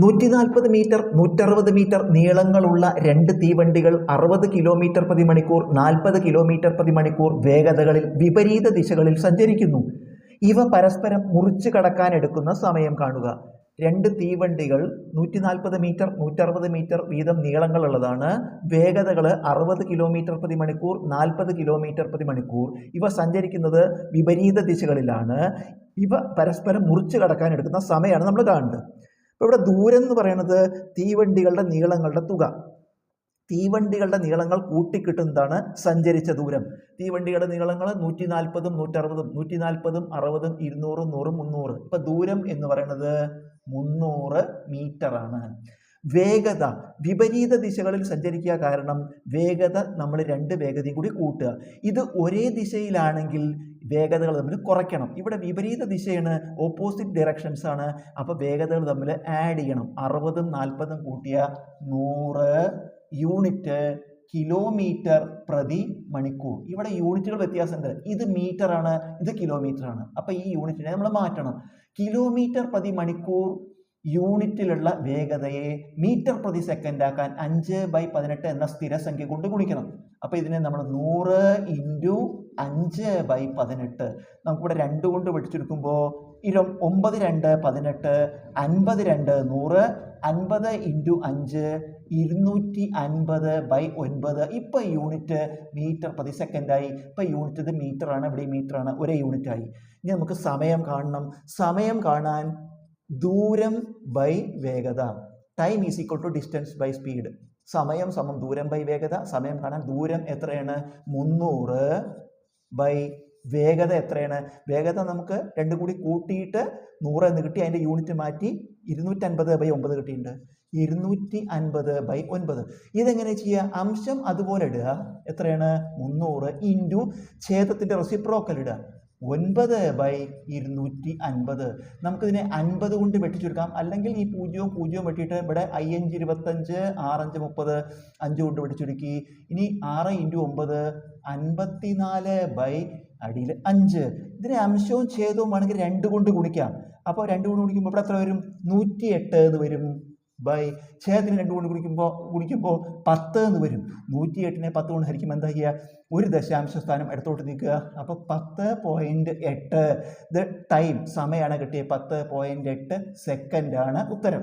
140 metre 160 metre നീളങ്ങളുള്ള രണ്ട് തീവണ്ടികൾ 60 kilometre പ്രതി മണിക്കൂർ 40 കിലോമീറ്റർ പ്രതി മണിക്കൂർ വേഗതകളിൽ വിപരീത ദിശകളിൽ സഞ്ചരിക്കുന്നു. ഇവ പരസ്പരം മുറിച്ചു കടക്കാൻ എടുക്കുന്ന സമയം കാണുക. രണ്ട് തീവണ്ടികൾ 140 മീറ്റർ 160 മീറ്റർ വീതം നീളങ്ങളുള്ളതാണ്. വേഗതകൾ 60 കിലോമീറ്റർ പ്രതി മണിക്കൂർ 40 കിലോമീറ്റർ പ്രതി മണിക്കൂർ. ഇവ സഞ്ചരിക്കുന്നത് വിപരീത ദിശകളിലാണ്. ഇവ പരസ്പരം മുറിച്ചു കടക്കാൻ എടുക്കുന്ന സമയമാണ് നമ്മൾ കാണുന്നത്. അപ്പോൾ ഇവിടെ ദൂരം എന്ന് പറയുന്നത് തീവണ്ടികളുടെ നീളങ്ങളുടെ തുക. തീവണ്ടികളുടെ നീളങ്ങൾ കൂട്ടിക്കിട്ടുന്നതാണ് സഞ്ചരിച്ച ദൂരം. തീവണ്ടികളുടെ നീളങ്ങൾ 140 160 140 60 200 100 300. ഇപ്പൊ ദൂരം എന്ന് പറയുന്നത് 300 മീറ്റർ ആണ്. വേഗത വിപരീത ദിശകളിൽ സഞ്ചരിക്കുക കാരണം വേഗത നമ്മൾ രണ്ട് വേഗതയും കൂടി കൂട്ടുക. ഇത് ഒരേ ദിശയിലാണെങ്കിൽ വേഗതകൾ തമ്മിൽ കുറയ്ക്കണം. ഇവിടെ വിപരീത ദിശയാണ്, ഓപ്പോസിറ്റ് ഡയറക്ഷൻസ് ആണ്. അപ്പോൾ വേഗതകൾ തമ്മിൽ ആഡ് ചെയ്യണം. 60 40 കൂട്ടിയ 100 യൂണിറ്റ് കിലോമീറ്റർ പ്രതി മണിക്കൂർ. ഇവിടെ യൂണിറ്റുകൾ വ്യത്യാസമുണ്ട്. ഇത് മീറ്റർ ആണ്, ഇത് കിലോമീറ്റർ ആണ്. അപ്പോൾ ഈ യൂണിറ്റിനെ നമ്മൾ മാറ്റണം. കിലോമീറ്റർ പ്രതി മണിക്കൂർ യൂണിറ്റിലുള്ള വേഗതയെ മീറ്റർ പ്രതി സെക്കൻഡ് ആക്കാൻ 5/18 എന്ന സ്ഥിരസംഖ്യ കൊണ്ട് ഗുണിക്കണം. അപ്പോൾ ഇതിനെ നമ്മൾ 100 × 5/18. നമുക്കിവിടെ 2 കൊണ്ട് വെടിച്ചെടുക്കുമ്പോൾ 9 2 18 52 100 50 × 5 250/9. ഇപ്പൊ യൂണിറ്റ് മീറ്റർ പ്രതി സെക്കൻഡായി. ഇപ്പൊ യൂണിറ്റ് ഇത് മീറ്റർ ആണ്, ഇവിടെ മീറ്റർ ആണ്, ഒരേ യൂണിറ്റ് ആയി. ഇനി നമുക്ക് സമയം കാണണം. സമയം കാണാൻ ദൂരം ബൈ വേഗത, time is equal to distance by speed. സമയം സമം ദൂരം ബൈ വേഗത. സമയം കാണാൻ ദൂരം എത്രയാണ്? 300 ബൈ വേഗത എത്രയാണ്? വേഗത നമുക്ക് രണ്ടും കൂടി കൂട്ടിയിട്ട് 100 എന്ന് കിട്ടി. അതിൻ്റെ യൂണിറ്റ് മാറ്റി 250/9 കിട്ടിയിട്ടുണ്ട്. 250/9. ഇതെങ്ങനെ ചെയ്യുക? അംശം അതുപോലെ ഇടുക. എത്രയാണ്? 300 ഇൻറ്റു ഛേദത്തിൻ്റെ റെസിപ്രോക്കൽ ഇടുക. 9/250. നമുക്കിതിനെ 50 കൊണ്ട് വെട്ടിച്ചെടുക്കാം. അല്ലെങ്കിൽ ഈ 0 വെട്ടിയിട്ട് ഇവിടെ 5 25 6 5 30 5 കൊണ്ട് വെട്ടിച്ചുരുക്കി. ഇനി 6 × 9 54 അടിയിൽ 5. ഇതിനെ അംശവും ഛേദവും വേണമെങ്കിൽ 2 കൊണ്ട് ഗുണിക്കാം. അപ്പോൾ 2 കൊണ്ട് ഗുണിക്കുമ്പോൾ ഇവിടെ എത്ര വരും? 108 എന്ന് വരും. ബൈ ഛേദത്തിന് 2 കൊണ്ട് ഗുണിക്കുമ്പോൾ 10 എന്ന് വരും. 108നെ 10 കൊണ്ട് ഹരിക്കുമ്പോൾ എന്താ ചെയ്യുക? ഒരു ദശാംശ സ്ഥാനം ഇടത്തോട്ട് നീക്കുക. അപ്പോൾ 10.8. ഇത് ടൈം സമയമാണ് കിട്ടിയത്. 10.8 സെക്കൻഡാണ് ഉത്തരം.